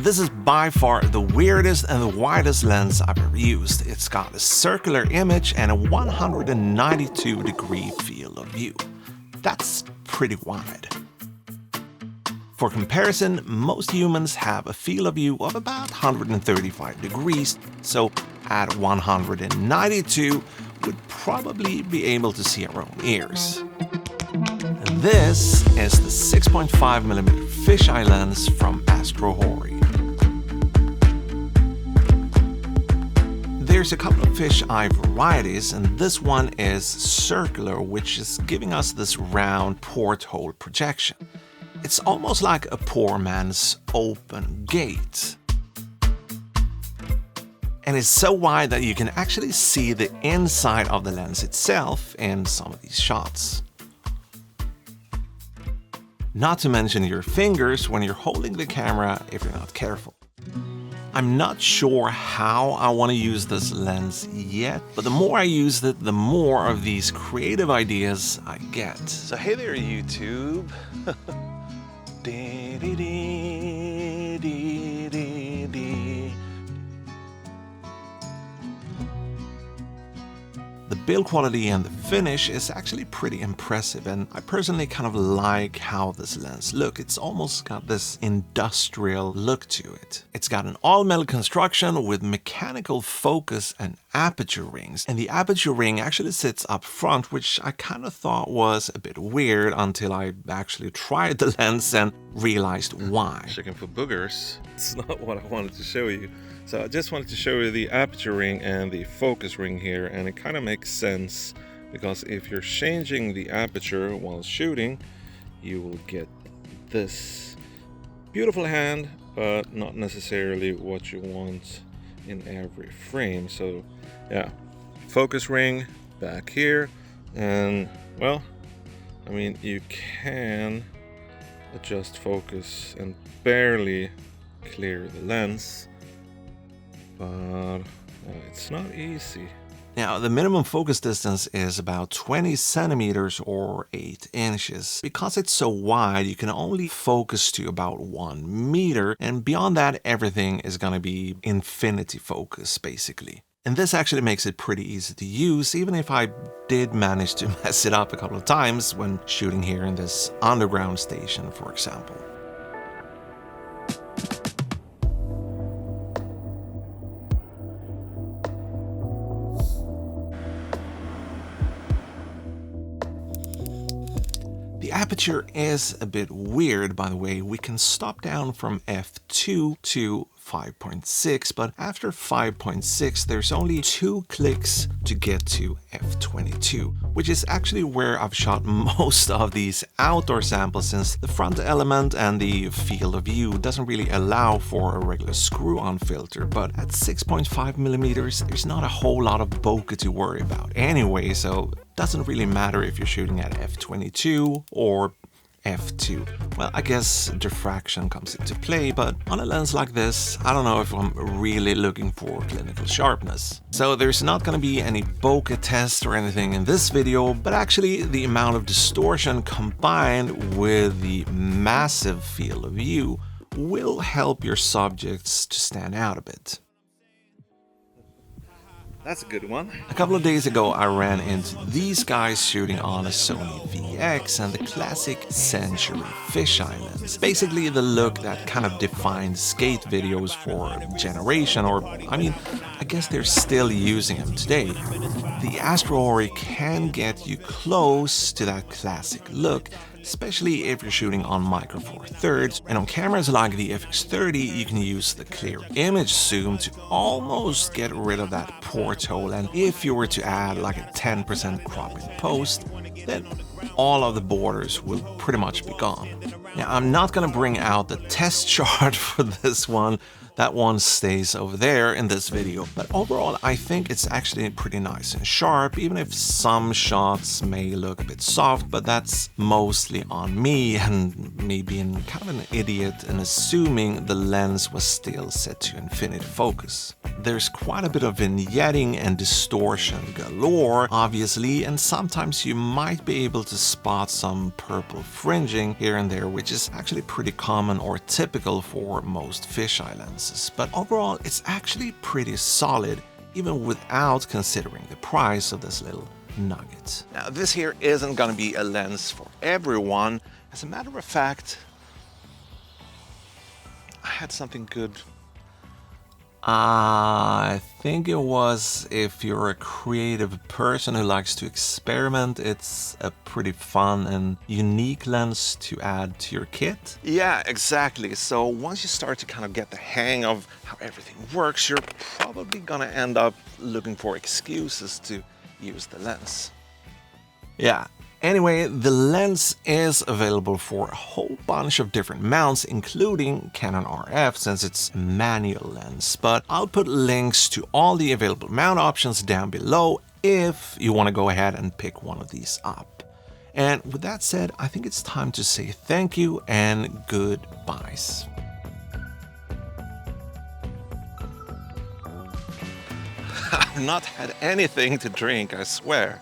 This is by far the weirdest and the widest lens I've ever used. It's got a circular image and a 192-degree field of view. That's pretty wide. For comparison, most humans have a field of view of about 135 degrees, so at 192, we'd probably be able to see our own ears. This is the 6.5mm fisheye lens from AstrHori. There's a couple of fisheye varieties, and this one is circular, which is giving us this round porthole projection. It's almost like a poor man's open gate. And it's so wide that you can actually see the inside of the lens itself in some of these shots. Not to mention your fingers when you're holding the camera if you're not careful. I'm not sure how I want to use this lens yet, but the more I use it, the more of these creative ideas I get. So hey there, YouTube. The build quality and the finish is actually pretty impressive, and I personally kind of like how this lens looks. It's almost got this industrial look to it. It's got an all-metal construction with mechanical focus and aperture rings, and the aperture ring actually sits up front, which I kind of thought was a bit weird until I actually tried the lens and realized why. Checking for boogers. It's not what I wanted to show you. So I just wanted to show you the aperture ring and the focus ring here, and it kind of makes sense because if you're changing the aperture while shooting, you will get this beautiful hand, but not necessarily what you want in every frame. So yeah, focus ring back here, and well, I mean, you can adjust focus and barely clear the lens, but it's not easy. Now, the minimum focus distance is about 20 centimeters or 8 inches. Because it's so wide, you can only focus to about 1 meter, and beyond that, everything is going to be infinity focus, basically. And this actually makes it pretty easy to use, even if I did manage to mess it up a couple of times when shooting here in this underground station, for example. The aperture is a bit weird, by the way. We can stop down from f2 to 5.6, but after 5.6 there's only 2 clicks to get to f22, which is actually where I've shot most of these outdoor samples, since the front element and the field of view doesn't really allow for a regular screw-on filter. But at 6.5mm there's not a whole lot of bokeh to worry about anyway, so it doesn't really matter if you're shooting at f22 or f2. Well, I guess diffraction comes into play, but on a lens like this, I don't know if I'm really looking for clinical sharpness. So there's not going to be any bokeh test or anything in this video, but actually the amount of distortion combined with the massive field of view will help your subjects to stand out a bit. That's a good one. A couple of days ago I ran into these guys shooting on a Sony VX and the classic Century fisheye lens. Basically the look that kind of defined skate videos for a generation, or I mean, I guess they're still using them today. The AstrHori can get you close to that classic look, especially if you're shooting on micro four thirds, and on cameras like the FX30 you can use the clear image zoom to almost get rid of that porthole, and if you were to add like a 10% crop in post, then all of the borders will pretty much be gone. Now, I'm not gonna bring out the test chart for this one, That one stays over there in this video, but overall I think it's actually pretty nice and sharp, even if some shots may look a bit soft, but that's mostly on me and me being kind of an idiot and assuming the lens was still set to infinite focus. There's quite a bit of vignetting and distortion galore, obviously, and sometimes you might be able to spot some purple fringing here and there, which is actually pretty common or typical for most fisheye lenses. But overall, it's actually pretty solid, even without considering the price of this little nugget. Now, this here isn't gonna be a lens for everyone. As a matter of fact, I had something good. I think it was, if you're a creative person who likes to experiment, it's a pretty fun and unique lens to add to your kit. Yeah, exactly. So once you start to kind of get the hang of how everything works, you're probably gonna end up looking for excuses to use the lens. Yeah. Anyway, the lens is available for a whole bunch of different mounts, including Canon RF, since it's a manual lens. But I'll put links to all the available mount options down below if you want to go ahead and pick one of these up. And with that said, I think it's time to say thank you and goodbyes. I've not had anything to drink, I swear.